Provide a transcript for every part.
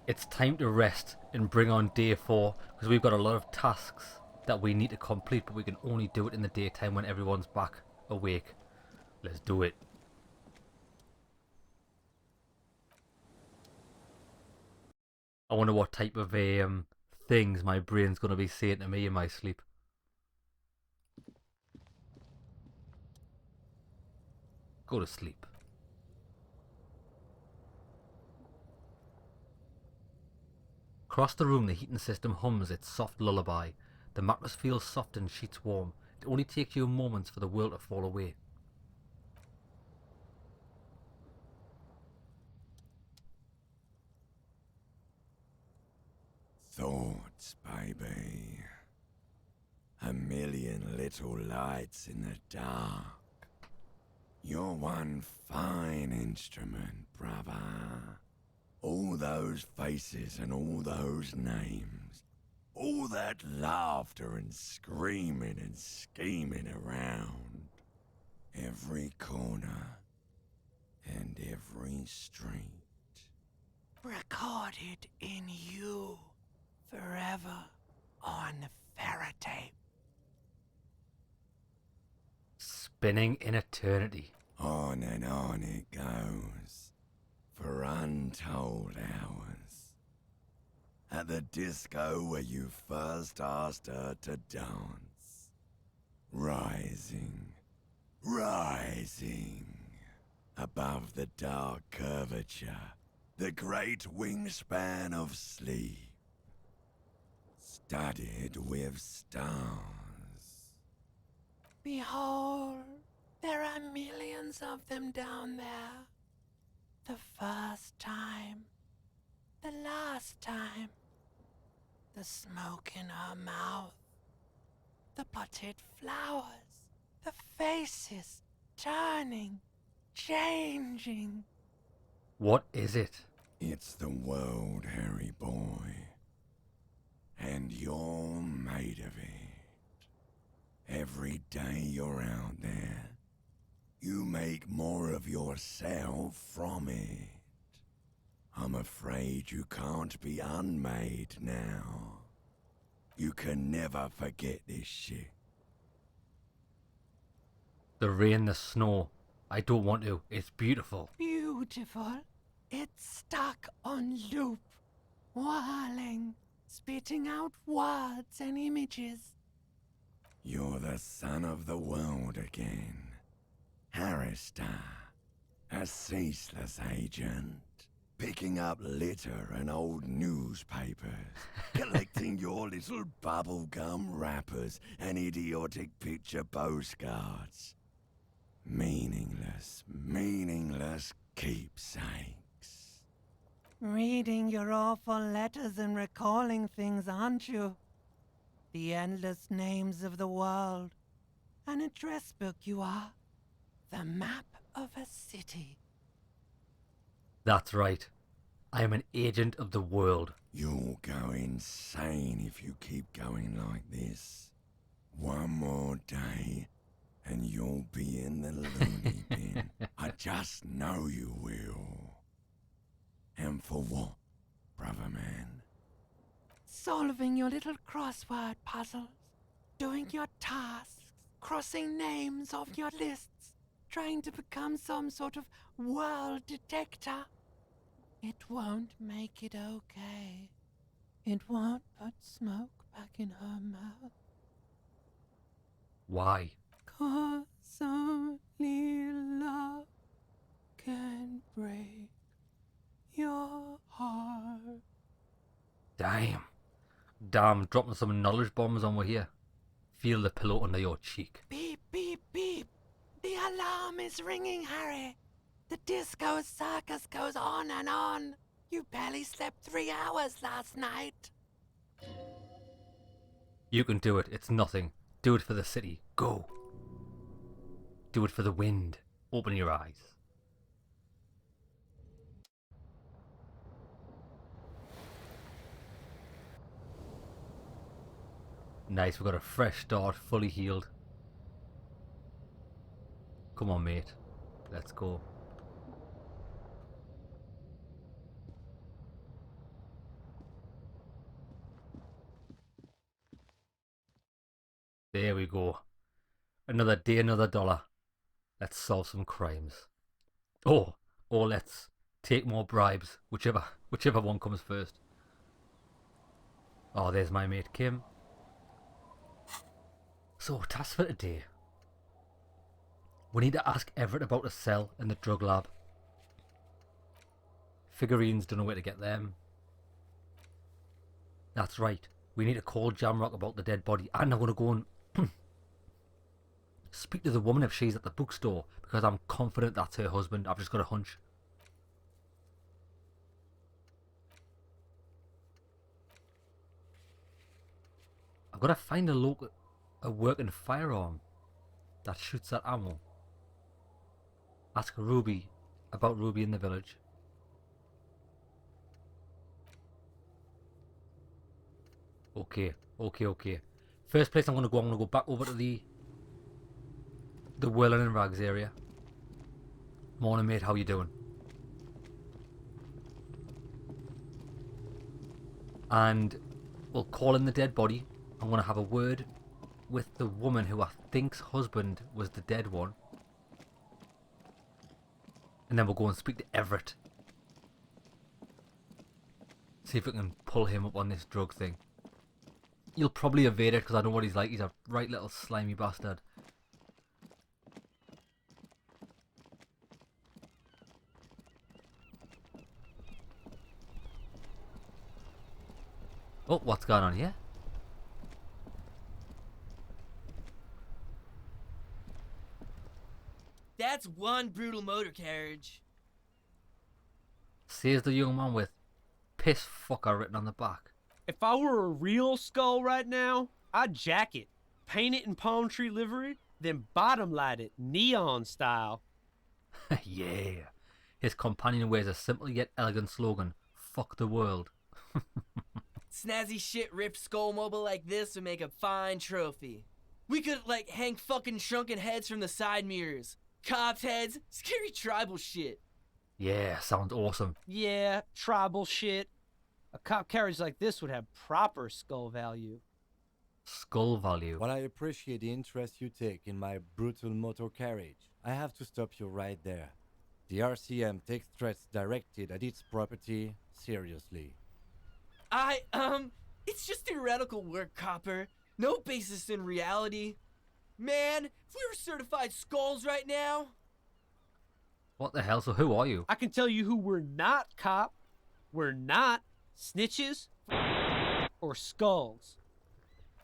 It's time to rest and bring on day 4 because we've got a lot of tasks that we need to complete, but we can only do it in the daytime when everyone's back awake. Let's do it. I wonder what type of things my brain's gonna be saying to me in my sleep. Go to sleep. Across the room, the heating system hums its soft lullaby. The mattress feels soft and sheets warm. It only takes you moments for the world to fall away. Thoughts, baby. A million little lights in the dark. You're one fine instrument, brother. All those faces and all those names. All that laughter and screaming and scheming around. Every corner and every street. Recorded in you forever on Faraday. Spinning in eternity. On and on it goes, for untold hours. At the disco where you first asked her to dance. Rising, rising, above the dark curvature, the great wingspan of sleep, studded with stars. Behold, there are millions of them down there. The first time, the last time, the smoke in her mouth, the potted flowers, the faces turning, changing. What is it? It's the world, Harry boy, and you're made of it. Every day you're out there, you make more of yourself from it. I'm afraid you can't be unmade now. You can never forget this shit. The rain, the snow. I don't want to. It's beautiful. Beautiful. It's stuck on loop, whirling, spitting out words and images. You're the son of the world again. Harrister, a ceaseless agent, picking up litter and old newspapers, collecting your little bubblegum wrappers and idiotic picture postcards. Meaningless, meaningless keepsakes. Reading your awful letters and recalling things, aren't you? The endless names of the world. An address book you are. The map of a city. That's right. I am an agent of the world. You'll go insane if you keep going like this. One more day, and you'll be in the loony bin. I just know you will. And for what, brother man? Solving your little crossword puzzles, doing your tasks, crossing names off your lists, trying to become some sort of world detector. It won't make it okay. It won't put smoke back in her mouth. Why? 'Cause only love can break your heart. Damn, dropping some knowledge bombs on we're here. Feel the pillow under your cheek. Beep, beep, beep. The alarm is ringing, Harry. The disco circus goes on and on. You barely slept 3 hours last night. You can do it. It's nothing. Do it for the city. Go. Do it for the wind. Open your eyes. Nice, we've got a fresh start, fully healed. Come on, mate. Let's go. Here we go. Another day, another dollar. Let's solve some crimes. Or let's take more bribes. Whichever one comes first. Oh, there's my mate Kim. So, task for today. We need to ask Everett about the cell and the drug lab. Figurines, don't know where to get them. That's right. We need to call Jamrock about the dead body. And I'm going to go and speak to the woman if she's at the bookstore. Because I'm confident that's her husband. I've just got a hunch. I've got to find a working firearm that shoots that ammo. Ask Ruby about Ruby in the village. Okay. First place I'm going to go back over to the Whirling and Rags area. Morning, mate, how you doing? And we'll call in the dead body. I'm going to have a word with the woman who I think's husband was the dead one. And then we'll go and speak to Everett. See if we can pull him up on this drug thing. You'll probably evade it because I know what he's like. He's a right little slimy bastard. Oh, what's going on here? That's one brutal motor carriage. Says the young man with piss fucker written on the back. If I were a real skull right now, I'd jack it, paint it in palm tree livery, then bottom light it neon style. Yeah. His companion wears a simple yet elegant slogan. Fuck the world. Snazzy shit ripped skull mobile like this would make a fine trophy. We could, like, hang fucking shrunken heads from the side mirrors. Cops' heads, scary tribal shit. Yeah, sounds awesome. Yeah, tribal shit. A cop carriage like this would have proper skull value. Skull value. While I appreciate the interest you take in my brutal motor carriage, I have to stop you right there. The RCM takes threats directed at its property seriously. It's just theoretical work, Copper. No basis in reality. Man, if we were certified skulls right now. What the hell? So who are you? I can tell you who we're not, cop. We're not snitches or skulls.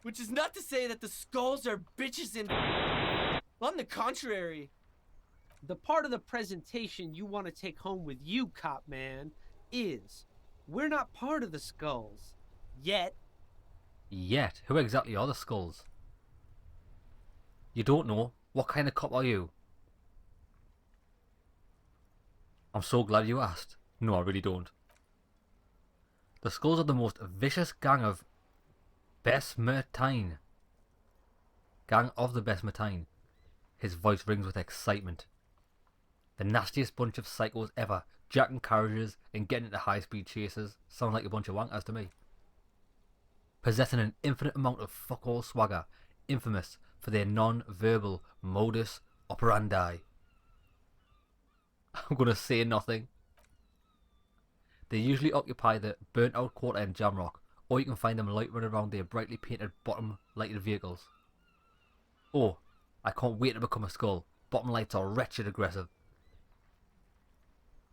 Which is not to say that the skulls are bitches and on the contrary. The part of the presentation you want to take home with you, cop man, is we're not part of the skulls. Yet. Yet? Who exactly are the skulls? You don't know? What kind of cop are you? I'm so glad you asked. No, I really don't. The skulls are the most vicious gang of Besmertine. Gang of the Besmertine. His voice rings with excitement. The nastiest bunch of psychos ever, jacking carriages and getting into high-speed chases. Sound like a bunch of wankers to me. Possessing an infinite amount of fuck-all swagger, infamous for their non-verbal modus operandi. I'm gonna say nothing. They usually occupy the burnt-out quarter in Jamrock, or you can find them loitering around their brightly painted bottom-lighted vehicles. Oh, I can't wait to become a skull. Bottom lights are wretched aggressive.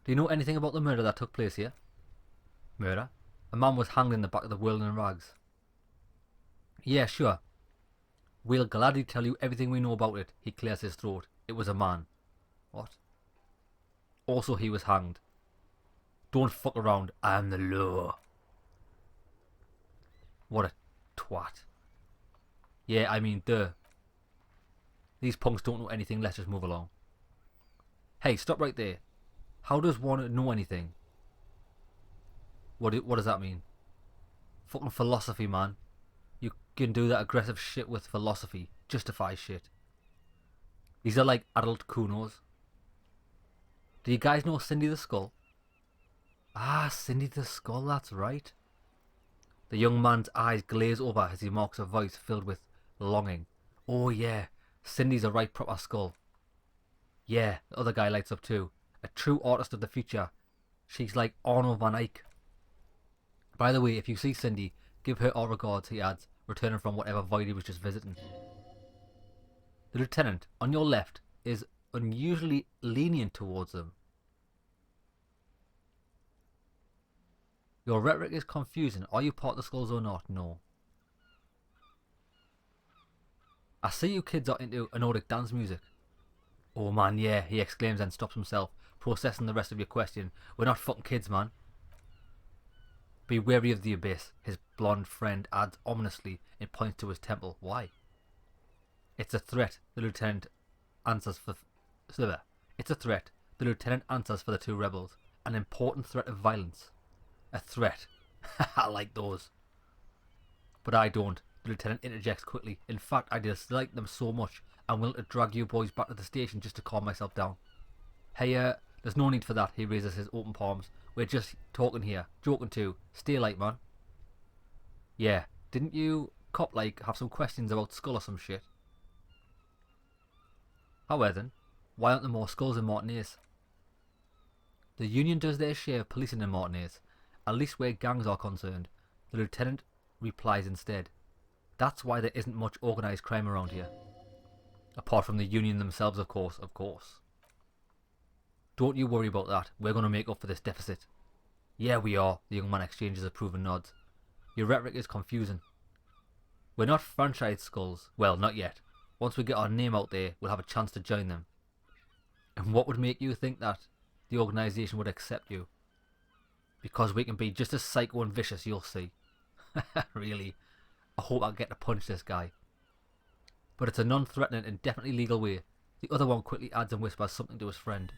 Do you know anything about the murder that took place here? Murder? A man was hanged in the back of the Whirling and Rags. Yeah, sure. We'll gladly tell you everything we know about it. He clears his throat. It was a man. What? Also, he was hanged. Don't fuck around. I am the law. What a twat. Yeah, I mean, duh. These punks don't know anything. Let's just move along. Hey, stop right there. How does one know anything? What does that mean? Fucking philosophy, man. You can do that aggressive shit with philosophy. Justify shit. These are like adult kunos. Do you guys know Cindy the Skull? Ah, Cindy the Skull, that's right. The young man's eyes glaze over as he mocks a voice filled with longing. Oh yeah, Cindy's a right proper skull. Yeah, the other guy lights up too. A true artist of the future. She's like Arnold van Eyck. By the way, if you see Cindy, give her our regards, he adds, returning from whatever void he was just visiting. The lieutenant, on your left, is unusually lenient towards them. Your rhetoric is confusing. Are you part of the skulls or not? No. I see you kids are into Nordic dance music. Oh man, yeah, he exclaims and stops himself, processing the rest of your question. We're not fucking kids, man. Be wary of the abyss, his blonde friend adds ominously and points to his temple. Why? It's a threat, the lieutenant answers for... It's a threat. The lieutenant answers for the two rebels. An important threat of violence. A threat. I like those. But I don't. The lieutenant interjects quickly. In fact, I dislike them so much, I'm willing to drag you boys back to the station just to calm myself down. Hey, there's no need for that, he raises his open palms. We're just talking here. Joking too. Stay light, man. Yeah, didn't you, cop, have some questions about Skull or some shit? However then, why aren't there more skulls in Martinez? The Union does their share of policing in Martinez, at least where gangs are concerned. The lieutenant replies instead. That's why there isn't much organised crime around here. Apart from the Union themselves, of course. Don't you worry about that. We're going to make up for this deficit. Yeah, we are, the young man exchanges approving nods. Your rhetoric is confusing. We're not franchise skulls. Well, not yet. Once we get our name out there, we'll have a chance to join them. And what would make you think that the organisation would accept you? Because we can be just as psycho and vicious, you'll see. Really? I hope I get to punch this guy. But it's a non-threatening and definitely legal way. The other one quickly adds and whispers something to his friend.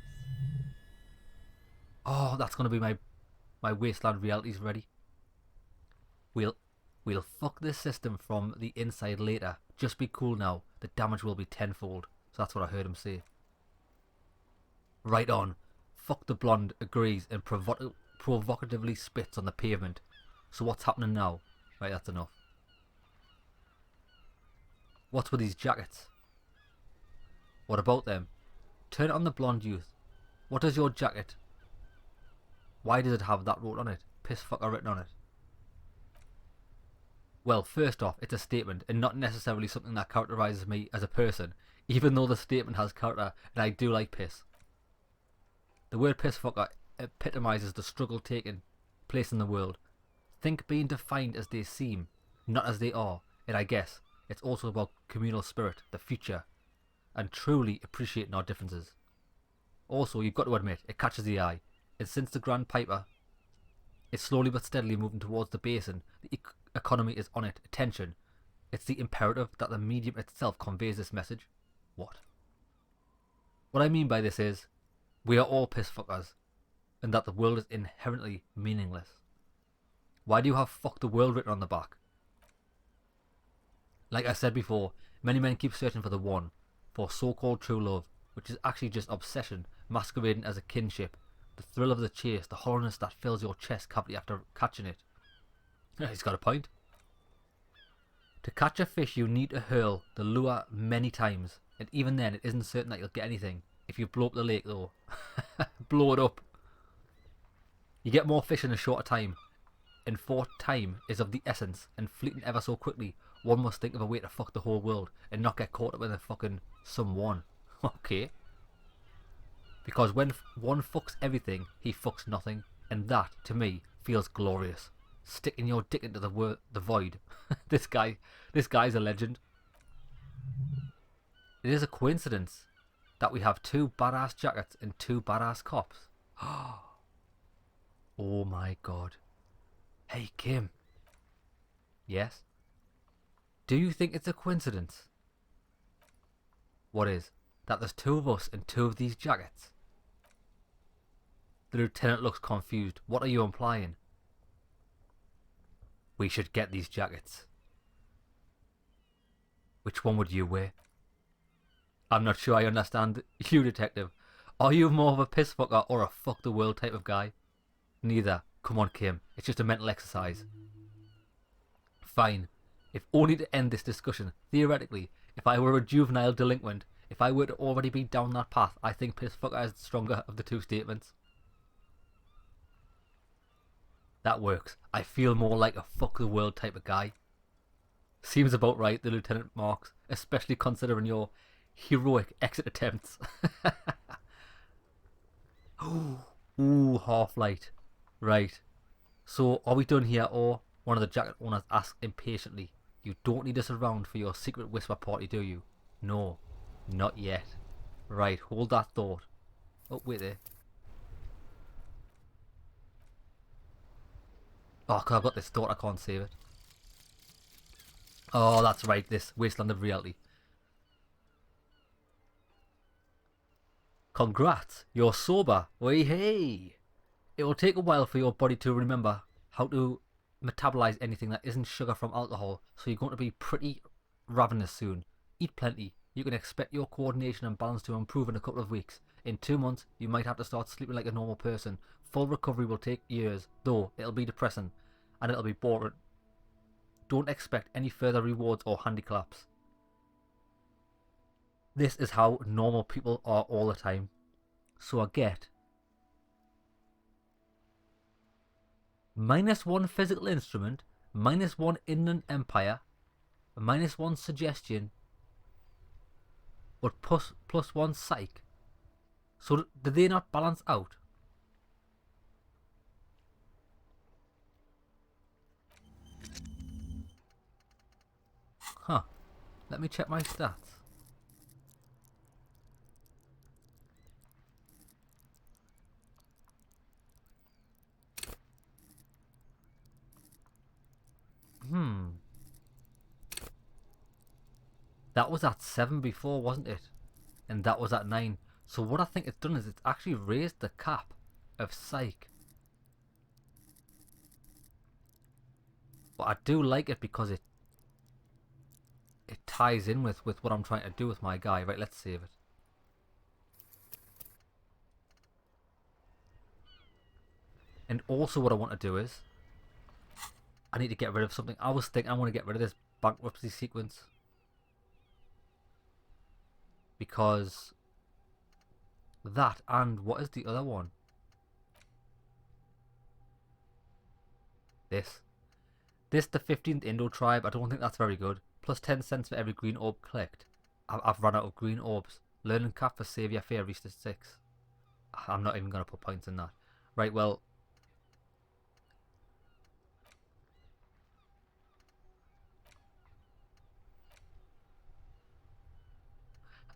Oh, that's going to be my wasteland realities ready. We'll fuck this system from the inside later. Just be cool now. The damage will be tenfold. So that's what I heard him say. Right on. Fuck the blonde agrees and provocatively spits on the pavement. So what's happening now? Right, that's enough. What's with these jackets? What about them? Turn it on the blonde youth. What does your jacket? Why does it have that wrote on it? Piss fucker written on it. Well, first off, it's a statement and not necessarily something that characterises me as a person, even though the statement has character and I do like piss. The word piss fucker epitomises the struggle taking place in the world. Think being defined as they seem, not as they are, and I guess it's also about communal spirit, the future, and truly appreciating our differences. Also, you've got to admit, it catches the eye, and since the Grand Piper is slowly but steadily moving towards the basin, the economy is on it, attention. It's the imperative that the medium itself conveys this message. What? What I mean by this is, we are all piss fuckers, and that the world is inherently meaningless. Why do you have fuck the world written on the back? Like I said before, many men keep searching for the one, for so-called true love, which is actually just obsession masquerading as a kinship, the thrill of the chase, the hollowness that fills your chest cavity after catching it. He's got a point. To catch a fish you need to hurl the lure many times, and even then it isn't certain that you'll get anything. If you blow up the lake though, blow it up. You get more fish in a shorter time, and for time is of the essence, and fleeting ever so quickly, one must think of a way to fuck the whole world, and not get caught up in a fucking someone. Okay. Because when one fucks everything, he fucks nothing, and that, to me, feels glorious. Sticking your dick into the void. This guy's a legend. It is a coincidence that we have two badass jackets and two badass cops. Oh my god. Hey Kim. Yes? Do you think it's a coincidence? What is? That there's two of us and two of these jackets? The lieutenant looks confused. What are you implying? We should get these jackets. Which one would you wear? I'm not sure I understand you, detective. Are you more of a piss fucker or a fuck the world type of guy? Neither. Come on, Kim. It's just a mental exercise. Fine. If only to end this discussion. Theoretically, If I were a juvenile delinquent, if I were to already be down that path, I think piss fucker is the stronger of the two statements. That works. I feel more like a fuck the world type of guy. Seems about right, the Lieutenant marks, especially considering your heroic exit attempts. Ooh, half-light. Right. So, are we done here, or one of the jacket owners asks impatiently, you don't need us around for your secret whisper party, do you? No, not yet. Right, hold that thought. Oh, wait there. Oh, cause I've got this thought, I can't save it. Oh, that's right, this wasteland of reality. Congrats, you're sober. Way hey. It will take a while for your body to remember how to metabolize anything that isn't sugar from alcohol, so you're going to be pretty ravenous soon. Eat plenty. You can expect your coordination and balance to improve in a couple of weeks. In 2 months, you might have to start sleeping like a normal person. Full recovery will take years, though it'll be depressing and it'll be boring. Don't expect any further rewards or handiclaps. This is how normal people are all the time. So I get -1 physical instrument, -1 inland empire, -1 suggestion, but +1 psych. So do they not balance out? Huh. Let me check my stats. That was at 7 before, wasn't it? And that was at 9. So what I think it's done is it's actually raised the cap of psych. But I do like it because it ties in with what I'm trying to do with my guy. Right, let's save it. And also what I want to do is I need to get rid of something. I was thinking I want to get rid of this bankruptcy sequence. Because that, and what is the other one? This, the 15th Indo tribe, I don't think that's very good. Plus 10 cents for every green orb clicked. I've run out of green orbs. Learning cap for Saviour Fair reached to 6. I'm not even going to put points in that. Right, well.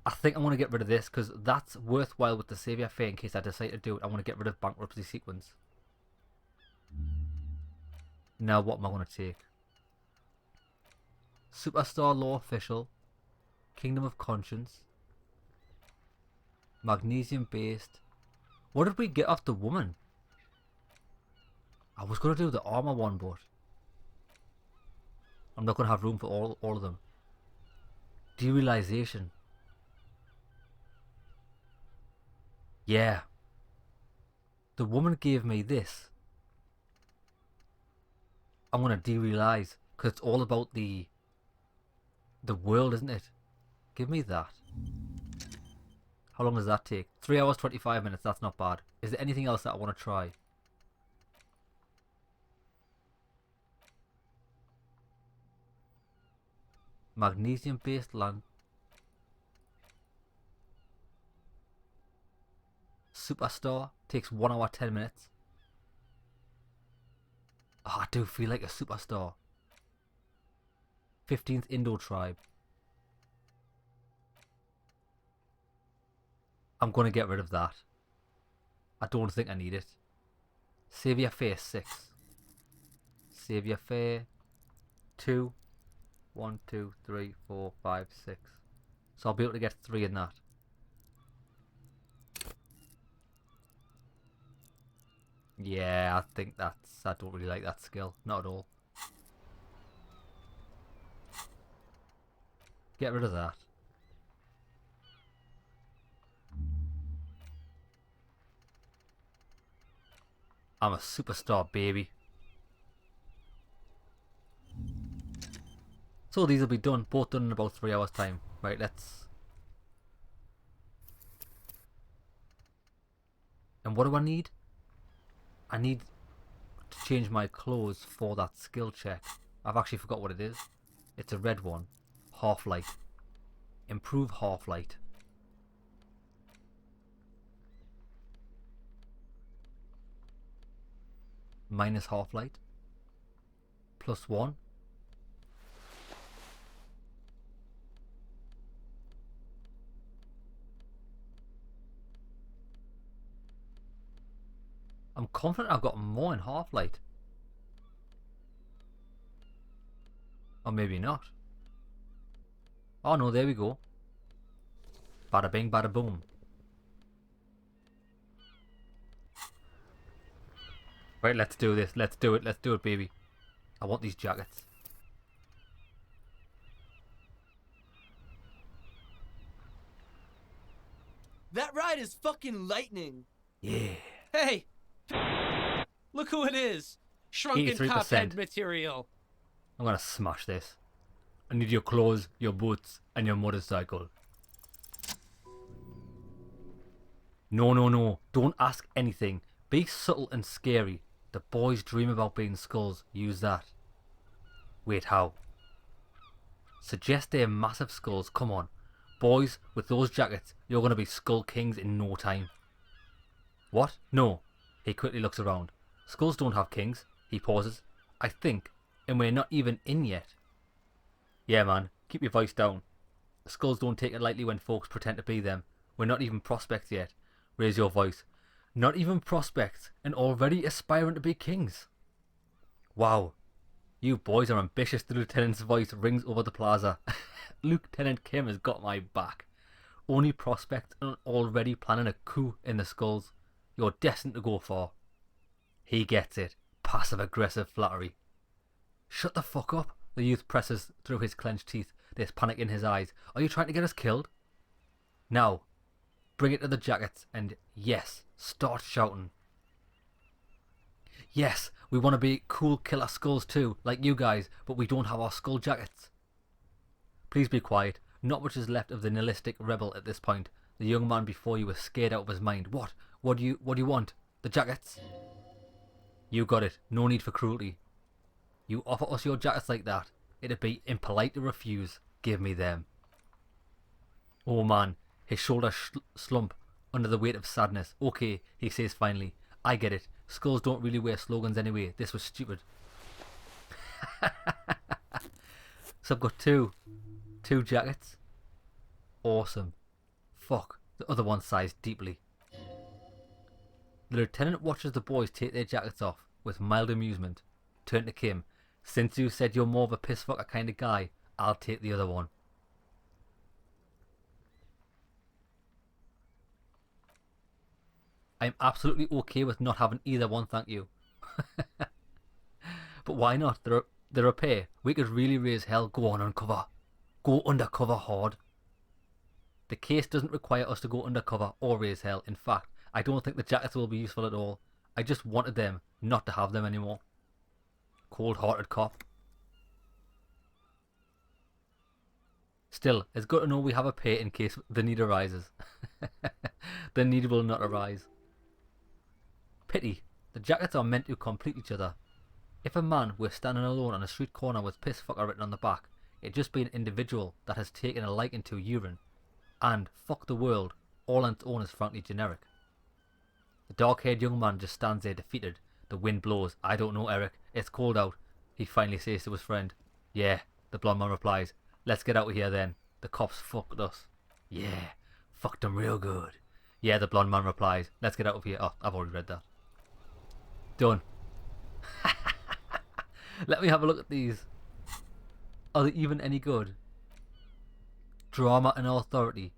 I think I want to get rid of this because that's worthwhile with the Saviour Fair in case I decide to do it. I want to get rid of bankruptcy sequence. Now what am I going to take? Superstar Law Official. Kingdom of Conscience. Magnesium based. What did we get off the woman? I was going to do the armor one, but I'm not going to have room for all of them. Derealization. Yeah. The woman gave me this. I'm going to derealize because it's all about the world, isn't it? Give me that. How long does that take? 3 hours 25 minutes. That's not bad. Is there anything else that I want to try? Magnesium based land. Superstar takes 1 hour 10 minutes. Oh, I do feel like a superstar. 15th Indo tribe. I'm going to get rid of that. I don't think I need it. Saviour Fair 6. Saviour Fair 2. 1, 2, 3, 4, 5, 6. So I'll be able to get 3 in that. Yeah, I think I don't really like that skill. Not at all. Get rid of that. I'm a superstar, baby. So these will be done, both done in about 3 hours time. Right, let's... And what do I need? I need to change my clothes for that skill check. I've actually forgot what it is. It's a red one. Half light. Improve half light. Minus half light. +1. I'm confident I've got more in half light. Or maybe not. Oh no, there we go. Bada bing, bada boom. Right, let's do this. Let's do it. Let's do it, baby. I want these jackets. That ride is fucking lightning. Yeah. Hey! Look who it is! Shrunken 83%. cophead material. I'm gonna smash this. I need your clothes, your boots, and your motorcycle. No, no, no. Don't ask anything. Be subtle and scary. The boys dream about being skulls. Use that. Wait, how? Suggest they're massive skulls. Come on. Boys, with those jackets, you're gonna be skull kings in no time. What? No. He quickly looks around. Skulls don't have kings. He pauses. I think. And we're not even in yet. Yeah, man. Keep your voice down. Skulls don't take it lightly when folks pretend to be them. We're not even prospects yet. Raise your voice. Not even prospects, and already aspiring to be kings. Wow. You boys are ambitious. The lieutenant's voice rings over the plaza. Lieutenant Kim has got my back. Only prospects and already planning a coup in the skulls. You're destined to go far. He gets it. Passive-aggressive flattery. Shut the fuck up. The youth presses through his clenched teeth. There's panic in his eyes. Are you trying to get us killed? Now, bring it to the jackets and yes, start shouting. Yes, we want to be cool killer skulls too, like you guys, but we don't have our skull jackets. Please be quiet. Not much is left of the nihilistic rebel at this point. The young man before you was scared out of his mind. What? What do you want? The jackets? You got it. No need for cruelty. You offer us your jackets like that. It'd be impolite to refuse. Give me them. Oh man, his shoulders slump under the weight of sadness. Okay, he says finally. I get it. Skulls don't really wear slogans anyway. This was stupid. So I've got two jackets. Awesome. Fuck. The other one sighs deeply. The lieutenant watches the boys take their jackets off with mild amusement. Turn to Kim. Since you said you're more of a pissfucker kind of guy, I'll take the other one. I'm absolutely okay with not having either one, thank you. But why not? They're a pair. We could really raise hell. Go on uncover. Go undercover hard. The case doesn't require us to go undercover or raise hell. In fact, I don't think the jackets will be useful at all. I just wanted them not to have them anymore. Cold-hearted cop. Still, it's good to know we have a pair in case the need arises. The need will not arise. Pity. The jackets are meant to complete each other. If a man were standing alone on a street corner with piss fucker written on the back, it'd just be an individual that has taken a liking to urine. And fuck the world, all on its own is frankly generic. The dark-haired young man just stands there defeated. The wind blows. I don't know, Eric. It's cold out. He finally says to his friend. Yeah, the blonde man replies. Let's get out of here then. The cops fucked us. Yeah, fucked them real good. Yeah, the blonde man replies. Let's get out of here. Oh, I've already read that. Done. Let me have a look at these. Are they even any good? Drama and authority.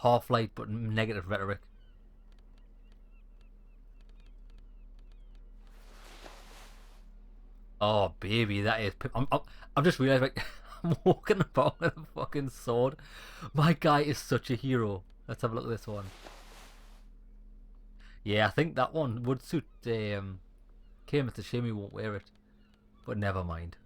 Half-light but negative rhetoric. Oh baby, that is. I'm just realising like, I'm walking about with a fucking sword. My guy is such a hero. Let's have a look at this one. Yeah, I think that one would suit Kim. It's a shame he won't wear it, but never mind.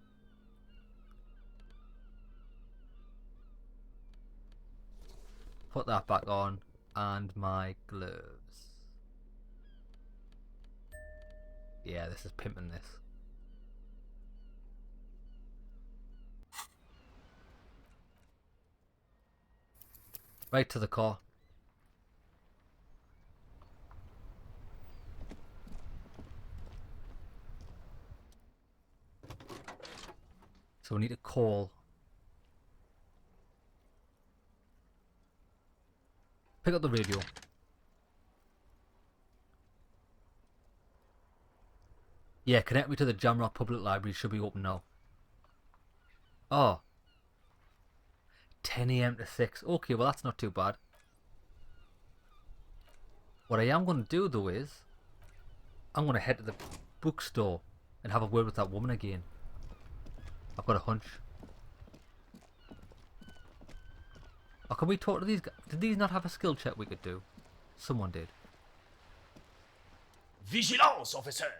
put that back on, and my gloves. Yeah, this is pimping this. Right to the car. So we need to call. Pick up the radio. Yeah, connect me to the Jamrock Public Library. Should be open now. Oh. 10 AM to 6. Okay, well that's not too bad. What I am going to do though is, I'm going to head to the bookstore and have a word with that woman again. I've got a hunch. Oh, can we talk to these guys? Did these not have a skill check we could do? Someone did. Vigilance, officer!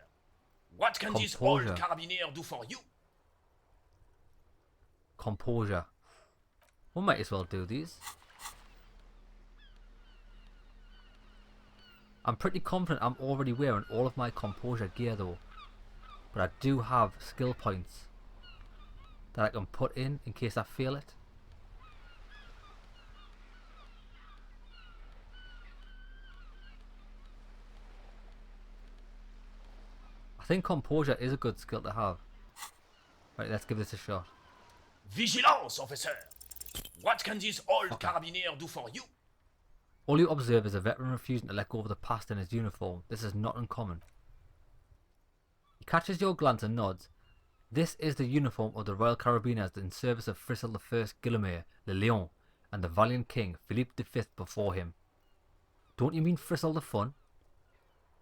What can this old Composure. carabinier do for you? Composure. We might as well do these. I'm pretty confident I'm already wearing all of my composure gear though. But I do have skill points that I can put in case I fail it. I think composure is a good skill to have. Right, let's give this a shot. Vigilance, officer! What can this old carabinier do for you? All you observe is a veteran refusing to let go of the past in his uniform. This is not uncommon. He catches your glance and nods. This is the uniform of the Royal Carabiniers in service of Frisel I Guillaume Le Lion and the valiant King Philippe V before him. Don't you mean Frisel the Fun?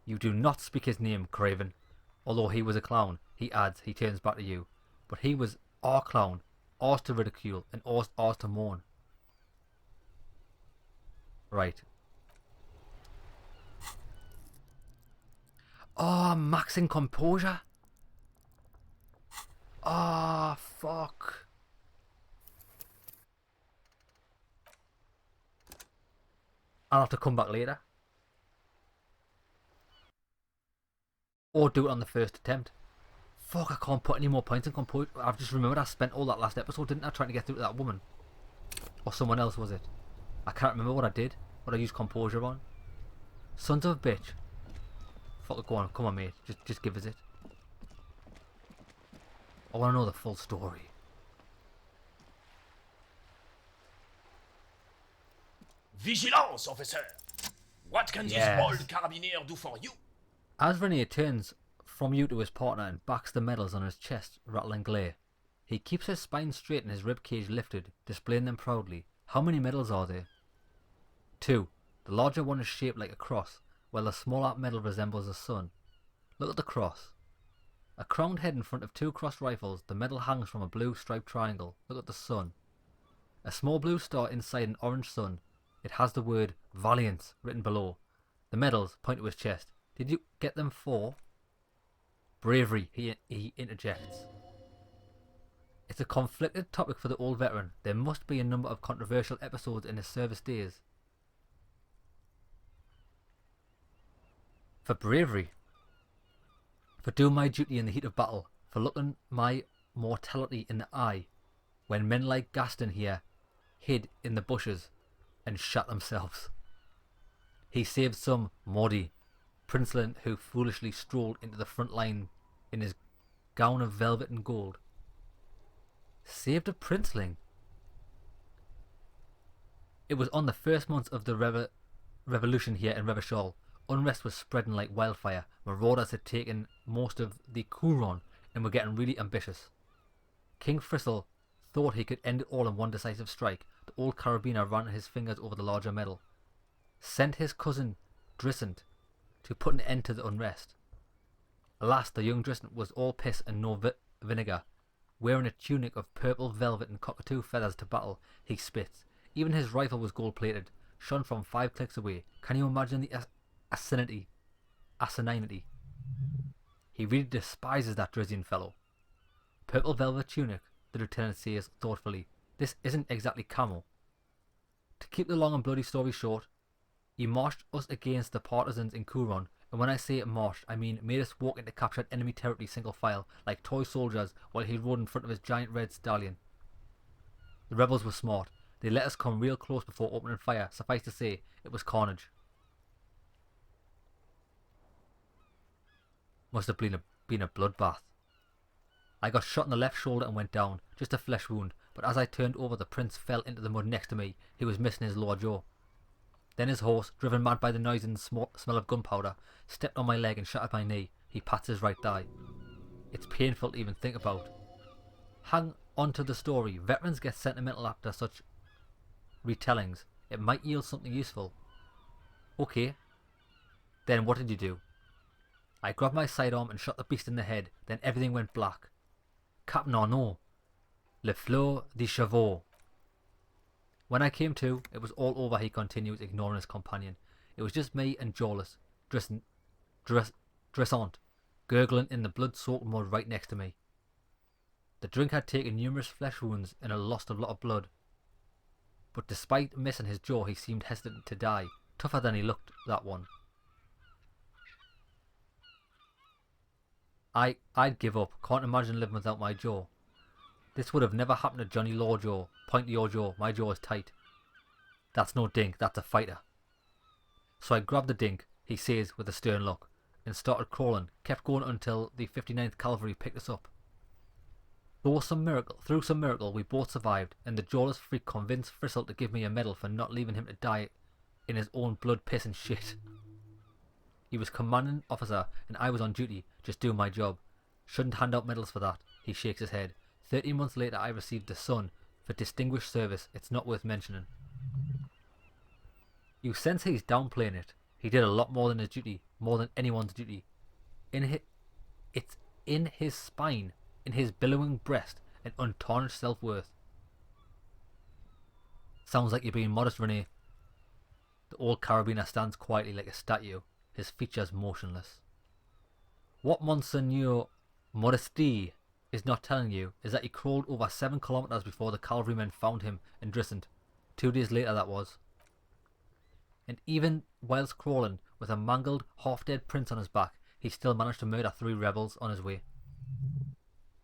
You do not speak his name, Craven. Although he was a clown, he adds, he turns back to you. But he was our clown, ours to ridicule, and ours to mourn. Right. Oh, maxing composure? Ah, fuck. I'll have to come back later. Or do it on the first attempt. Fuck, I can't put any more points in composure. I've just remembered I spent all that last episode, didn't I, trying to get through to that woman? Or someone else, was it? I can't remember what I did. What I used composure on. Sons of a bitch. Fuck it, go on. Come on, mate. Just give us it. I want to know the full story. Vigilance, officer! What can Yes. this old carabinier do for you? As Renier turns from you to his partner and backs the medals on his chest, rattling glare, he keeps his spine straight and his ribcage lifted, displaying them proudly. How many medals are there? 2. The larger one is shaped like a cross, while the smaller medal resembles a sun. Look at the cross. A crowned head in front of 2 crossed rifles, the medal hangs from a blue striped triangle. Look at the sun. A small blue star inside an orange sun. It has the word Valiant written below. The medals point to his chest. Did you get them for? Bravery, he interjects. It's a conflicted topic for the old veteran. There must be a number of controversial episodes in his service days. For bravery. For doing my duty in the heat of battle. For looking my mortality in the eye. When men like Gaston here hid in the bushes and shot themselves. He saved some Maudie, princeling who foolishly strolled into the front line in his gown of velvet and gold. Saved a princeling. It was on the first months of the revolution here in Revachol. Unrest was spreading like wildfire. Marauders had taken most of the Couronne and were getting really ambitious. King Frisel thought he could end it all in one decisive strike. The old carabiner ran his fingers over the larger medal. Sent his cousin Drisant to put an end to the unrest. Alas, the young Drisant was all piss and no vinegar. Wearing a tunic of purple velvet and cockatoo feathers to battle, he spits. Even his rifle was gold-plated, shone from 5 clicks away. Can you imagine the asininity? He really despises that Drizian fellow. Purple velvet tunic, the lieutenant says thoughtfully. This isn't exactly camel. To keep the long and bloody story short, he marched us against the partisans in Kuron, and when I say marched, I mean made us walk into captured enemy territory single file, like toy soldiers, while he rode in front of his giant red stallion. The rebels were smart. They let us come real close before opening fire. Suffice to say, it was carnage. Must have been a bloodbath. I got shot in the left shoulder and went down, just a flesh wound, but as I turned over, the prince fell into the mud next to me. He was missing his lower jaw. Then his horse, driven mad by the noise and smell of gunpowder, stepped on my leg and shot at my knee. He pats his right thigh. It's painful to even think about. Hang on to the story. Veterans get sentimental after such retellings. It might yield something useful. Okay. Then what did you do? I grabbed my sidearm and shot the beast in the head. Then everything went black. Captain Arnaud. Le fleur de chevaux. When I came to, it was all over, he continues, ignoring his companion. It was just me and Jawless, dressant, gurgling in the blood-soaked mud right next to me. The drink had taken numerous flesh wounds and had lost a lot of blood. But despite missing his jaw, he seemed hesitant to die. Tougher than he looked, that one. I'd give up. Can't imagine living without my jaw. This would have never happened to Johnny Lawjaw. Point to your jaw. My jaw is tight. That's no dink. That's a fighter. So I grabbed the dink, he says with a stern look, and started crawling. Kept going until the 59th Cavalry picked us up. Through some miracle, we both survived, and the jawless freak convinced Fristle to give me a medal for not leaving him to die in his own blood, piss and shit. He was commanding officer, and I was on duty, just doing my job. Shouldn't hand out medals for that. He shakes his head. 13 months later, I received the Sun for distinguished service. It's not worth mentioning. You sense he's downplaying it. He did a lot more than his duty, more than anyone's duty. It's in his spine, in his billowing breast, and untarnished self-worth. Sounds like you're being modest, Renee. The old carabiner stands quietly like a statue, his features motionless. What Monseigneur Modestie is not telling you is that he crawled over 7 kilometers before the cavalrymen found him and Drisent. 2 days later that was. And even whilst crawling with a mangled, half-dead prince on his back, he still managed to murder 3 rebels on his way.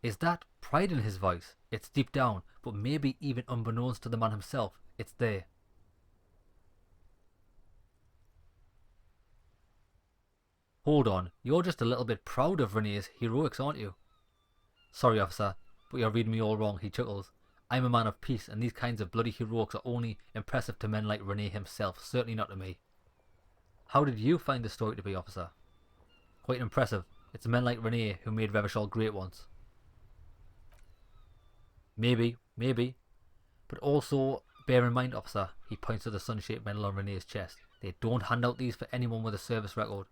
Is that pride in his voice? It's deep down, but maybe even unbeknownst to the man himself, it's there. Hold on, you're just a little bit proud of Renee's heroics, aren't you? Sorry, officer, but you're reading me all wrong, he chuckles. I'm a man of peace, and these kinds of bloody heroics are only impressive to men like Renee himself, certainly not to me. How did you find the story to be, officer? Quite impressive. It's men like Renee who made Revachol great once. Maybe. But also, bear in mind, officer, he points to the sun-shaped medal on Renee's chest. They don't hand out these for anyone with a service record.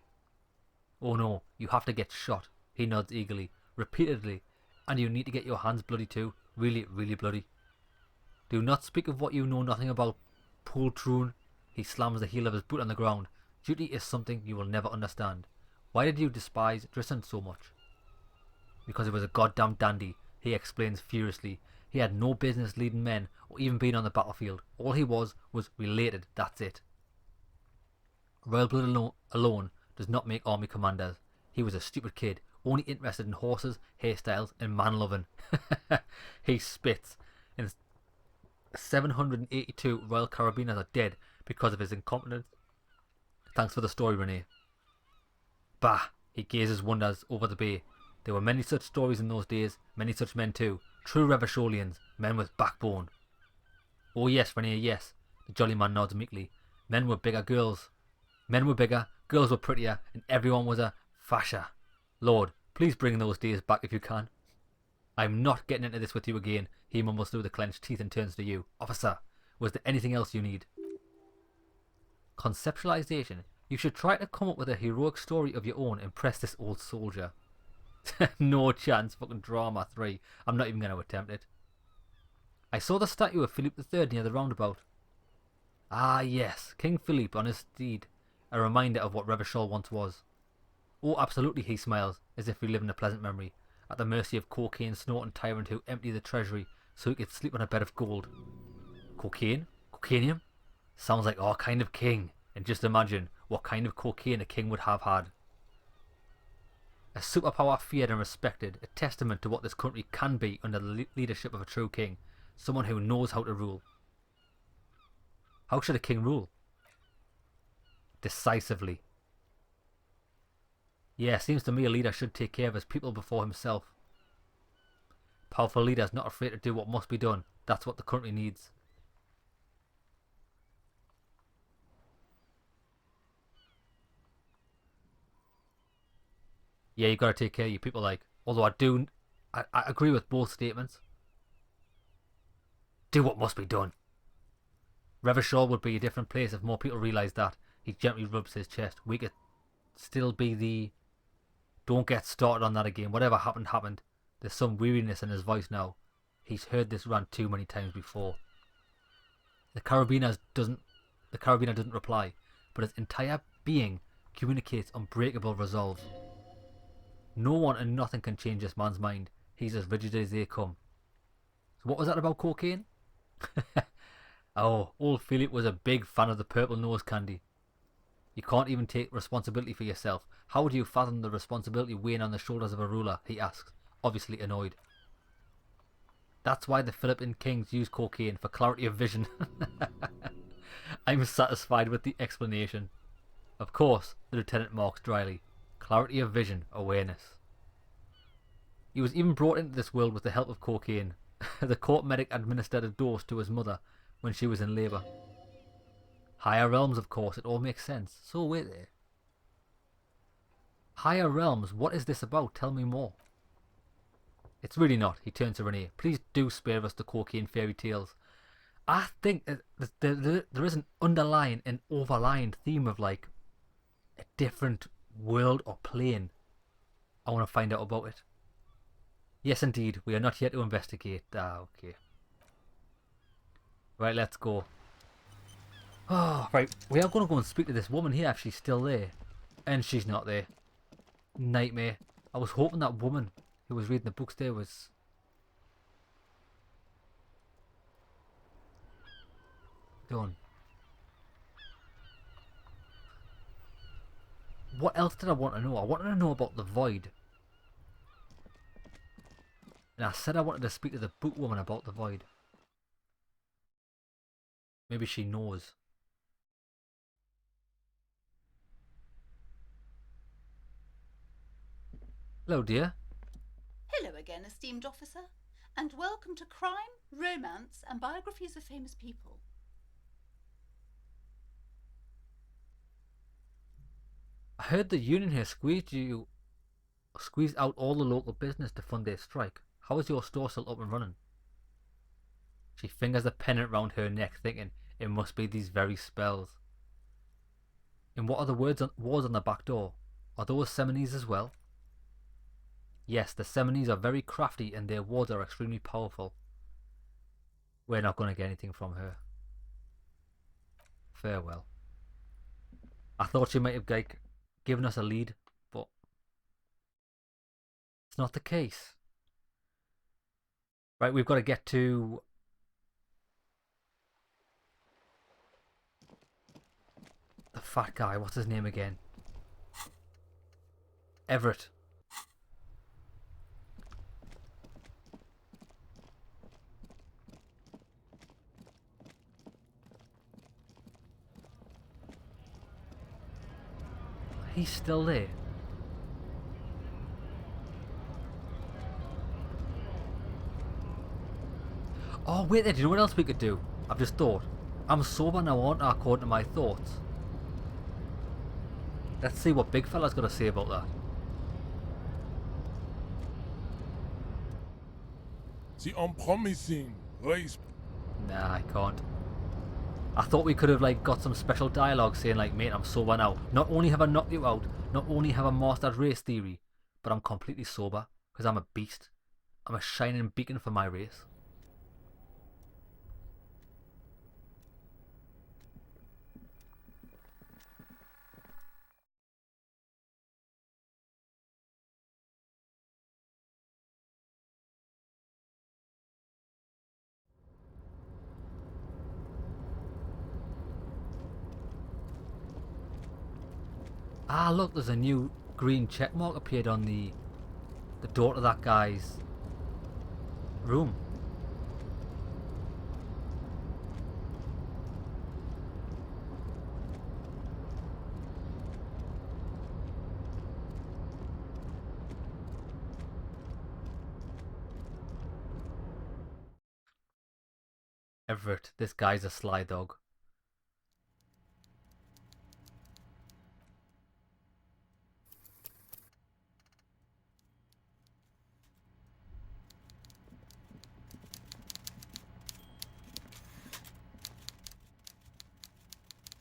Oh no, you have to get shot. He nods eagerly, repeatedly. And you need to get your hands bloody too. Really, really bloody. Do not speak of what you know nothing about, poltroon. He slams the heel of his boot on the ground. Duty is something you will never understand. Why did you despise Drisent so much? Because he was a goddamn dandy, he explains furiously. He had no business leading men or even being on the battlefield. All he was related, that's it. Royal blood alone does not make army commanders. He was a stupid kid, only interested in horses, hairstyles, and man-loving. He spits. And 782 Royal Carabiners are dead because of his incompetence. Thanks for the story, Renee. Bah! He gazes wonders over the bay. There were many such stories in those days, many such men too. True Revacholians, men with backbone. Oh yes, Renee, yes. The jolly man nods meekly. Men were bigger, girls were prettier, and everyone was a fascia. Lord, please bring those days back if you can. I'm not getting into this with you again, he mumbles through the clenched teeth and turns to you. Officer, was there anything else you need? Conceptualization. You should try to come up with a heroic story of your own and impress this old soldier. No chance, fucking drama 3. I'm not even going to attempt it. I saw the statue of Philip III near the roundabout. Ah yes, King Philippe on his steed. A reminder of what Revachol once was. Oh, absolutely, he smiles, as if reliving a pleasant memory, at the mercy of cocaine-snorting tyrant who emptied the treasury so he could sleep on a bed of gold. Cocaine? Cocainium? Sounds like our kind of king. And just imagine what kind of cocaine a king would have had. A superpower feared and respected, a testament to what this country can be under the leadership of a true king. Someone who knows how to rule. How should a king rule? Decisively. Yeah, seems to me a leader should take care of his people before himself. Powerful leaders not afraid to do what must be done. That's what the country needs. Yeah, you gotta take care of your people, like. Although I agree with both statements. Do what must be done. Revachol would be a different place if more people realised that. He gently rubs his chest. We could still be the... Don't get started on that again. Whatever happened, happened. There's some weariness in his voice now. He's heard this rant too many times before. The carabiner doesn't reply, but his entire being communicates unbreakable resolve. No one and nothing can change this man's mind. He's as rigid as they come. So what was that about cocaine? Oh, old Philip was a big fan of the purple nose candy. You can't even take responsibility for yourself. How would you fathom the responsibility weighing on the shoulders of a ruler? He asks, obviously annoyed. That's why the Philippine kings use cocaine, for clarity of vision. I'm satisfied with the explanation. Of course, the lieutenant marks dryly. Clarity of vision, awareness. He was even brought into this world with the help of cocaine. The court medic administered a dose to his mother when she was in labour. Higher realms, of course, it all makes sense. So wait there. Higher realms, what is this about? Tell me more. It's really not. He turns to Renee. Please do spare us the cocaine fairy tales. I think there is an underlying and overlying theme of like a different world or plane. I want to find out about it. Yes, indeed. We are not here to investigate. Okay. Right, let's go. Oh, right. We are going to go and speak to this woman here if she's still there. And she's not there. Nightmare. I was hoping that woman who was reading the books there was... done. What else did I want to know? I wanted to know about the void. And I said I wanted to speak to the book woman about the void. Maybe she knows. Hello, dear. Hello again, esteemed officer, and welcome to Crime, Romance, and Biographies of Famous People. I heard the union here squeezed out all the local business to fund their strike. How is your store still up and running? She fingers the pennant round her neck, thinking it must be these very spells. And what are the words on the back door? Are those Semines as well? Yes, the Semines are very crafty and their wards are extremely powerful. We're not going to get anything from her. Farewell. I thought she might have given us a lead, but it's not the case. Right, we've got to get to... the fat guy, what's his name again? Everett. He's still there. Oh, wait there, do you know what else we could do? I've just thought. I'm sober now, aren't I, according to my thoughts? Let's see what Big Fella's got to say about that. The unpromising race. Nah, I can't. I thought we could have like got some special dialogue saying like, mate, I'm sober now. Not only have I knocked you out, not only have I mastered race theory, but I'm completely sober because I'm a beast. I'm a shining beacon for my race. Ah, look, there's a new green check mark appeared on the door to that guy's room. Everett, this guy's a sly dog.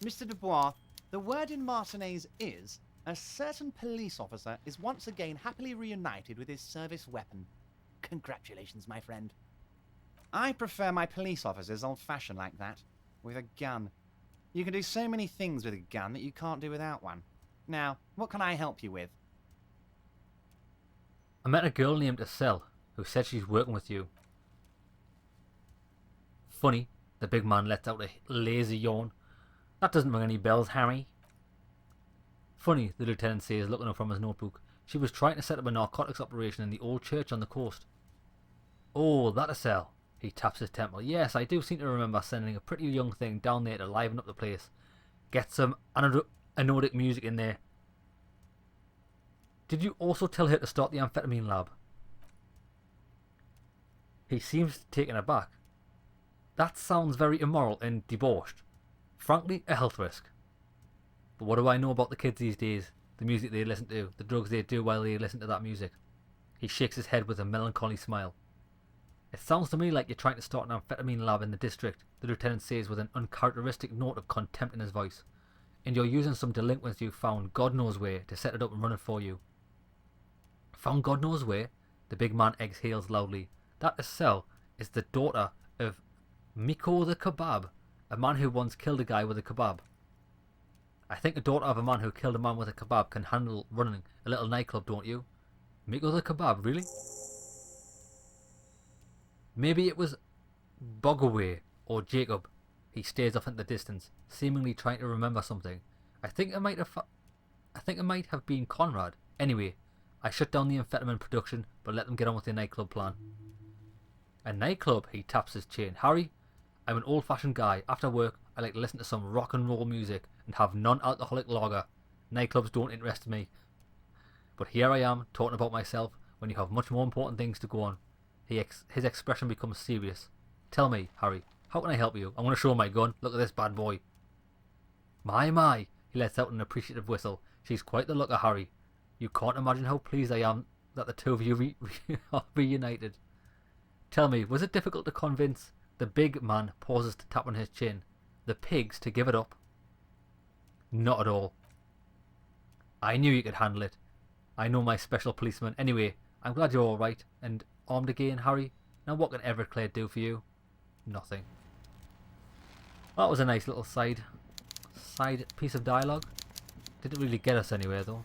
Mr. Dubois, the word in Martinez is, a certain police officer is once again happily reunited with his service weapon. Congratulations, my friend. I prefer my police officers old-fashioned like that, with a gun. You can do so many things with a gun that you can't do without one. Now, what can I help you with? I met a girl named Estelle who said she's working with you. Funny, the big man lets out a lazy yawn. That doesn't ring any bells, Harry. Funny, the lieutenant says, looking up from his notebook. She was trying to set up a narcotics operation in the old church on the coast. Oh, that Estelle. He taps his temple. Yes, I do seem to remember sending a pretty young thing down there to liven up the place. Get some anodic music in there. Did you also tell her to start the amphetamine lab? He seems taken aback. That sounds very immoral and debauched. Frankly, a health risk. But what do I know about the kids these days? The music they listen to, the drugs they do while they listen to that music. He shakes his head with a melancholy smile. It sounds to me like you're trying to start an amphetamine lab in the district, the lieutenant says with an uncharacteristic note of contempt in his voice. And you're using some delinquents you found God knows where to set it up and run it for you. Found God knows where? The big man exhales loudly. That Estelle is the daughter of Miko the Kebab, a man who once killed a guy with a kebab. I think a daughter of a man who killed a man with a kebab can handle running a little nightclub, don't you? Miko the Kebab, really? Maybe it was Bogaway or Jacob. He stares off into the distance, seemingly trying to remember something. I think it might have been Conrad. Anyway, I shut down the amphetamine production, but let them get on with their nightclub plan. A nightclub? He taps his chain. Harry, I'm an old-fashioned guy. After work, I like to listen to some rock and roll music and have non-alcoholic lager. Nightclubs don't interest me. But here I am, talking about myself, when you have much more important things to go on. His expression becomes serious. Tell me, Harry, how can I help you? I want to show my gun. Look at this bad boy. My. He lets out an appreciative whistle. She's quite the looker, Harry. You can't imagine how pleased I am that the two of you are reunited. Tell me, was it difficult to convince the big man pauses to tap on his chin, the pigs to give it up? Not at all. I knew you could handle it. I know my special policeman. Anyway, I'm glad you're alright and armed again, Harry. Now what can Everclear do for you? Nothing. That was a nice little side piece of dialogue. Didn't really get us anywhere though.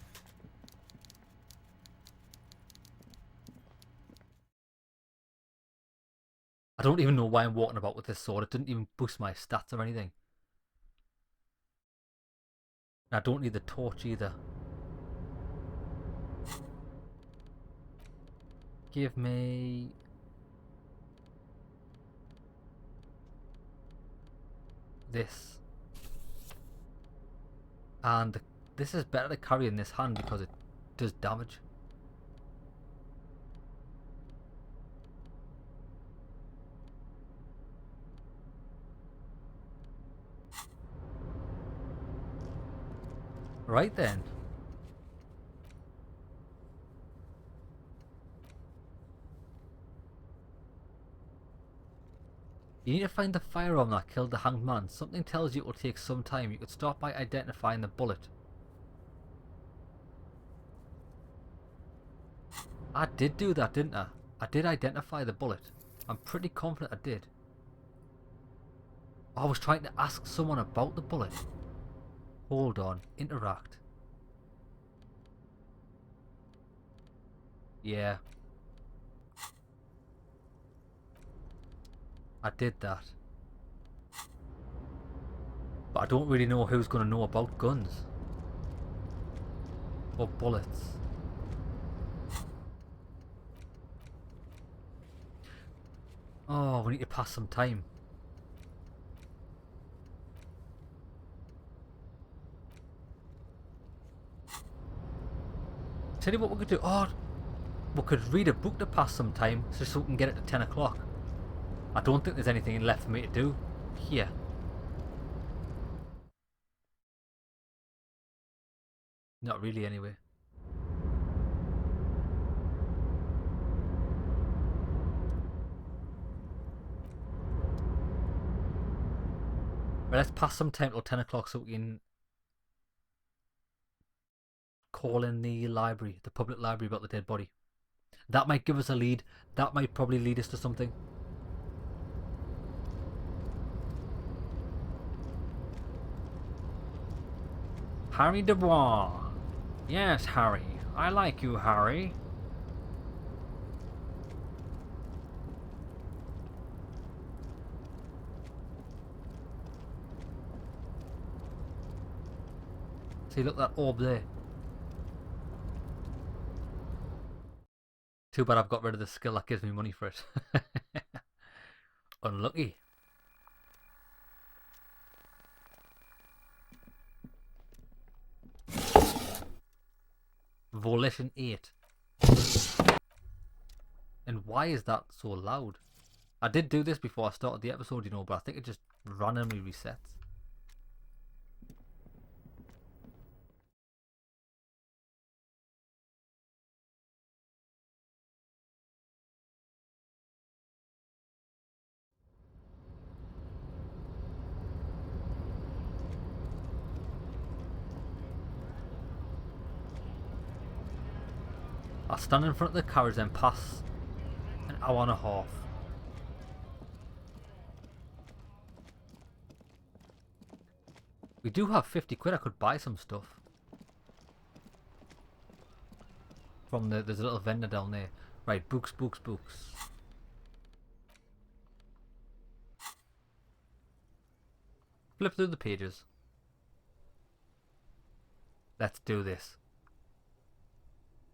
I don't even know why I'm walking about with this sword. It didn't even boost my stats or anything. And I don't need the torch either. Give me... this. And this is better to carry in this hand because it does damage. Right then. You need to find the firearm that killed the hanged man. Something tells you it will take some time. You could start by identifying the bullet. I did do that, didn't I? I did identify the bullet. I'm pretty confident I did. I was trying to ask someone about the bullet. Hold on. Interact. Yeah. I did that. But I don't really know who's going to know about guns. Or bullets. Oh, we need to pass some time. Tell you what we could do. Oh, we could read a book to pass some time, just so we can get it to 10 o'clock. I don't think there's anything left for me to do here. Not really, anyway. Right, let's pass some time till 10 o'clock so we can call in the library, the public library, about the dead body. That might give us a lead. That might probably lead us to something. Harry Dubois. Yes, Harry. I like you, Harry. See, look, that orb there. Too bad I've got rid of the skill that gives me money for it. Unlucky. Volition 8. And why is that so loud? I did do this before I started the episode, you know, but I think it just randomly resets. I'll stand in front of the carriage and pass an hour and a half. We do have 50 quid, I could buy some stuff. From there's a little vendor down there. Right, books, books, books. Flip through the pages. Let's do this.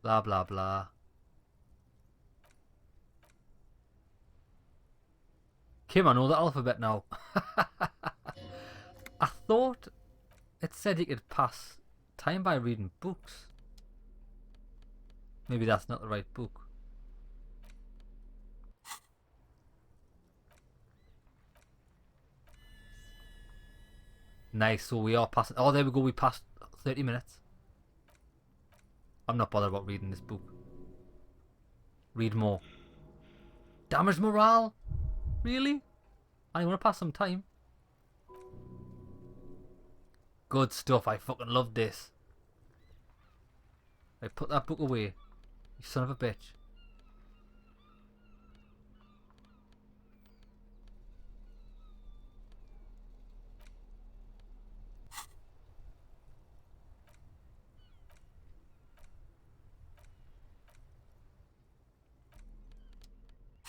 Blah, blah, blah. Kim, I know the alphabet now. I thought it said you could pass time by reading books. Maybe that's not the right book. Nice, so we are passing. Oh, there we go, we passed 30 minutes. I'm not bothered about reading this book. Read more. Damaged morale? Really? I want to pass some time. Good stuff, I fucking love this. I put that book away. You son of a bitch.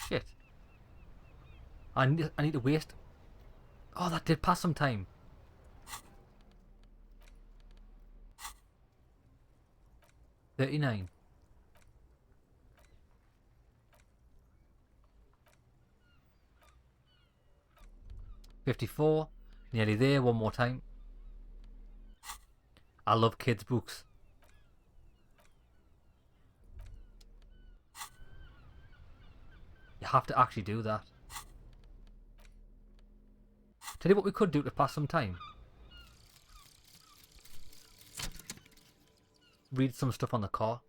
Shit. I need to waste. Oh, that did pass some time. $39. $54. Nearly there. One more time. I love kids' books. You have to actually do that. Tell you what we could do to pass some time. Read some stuff on the car.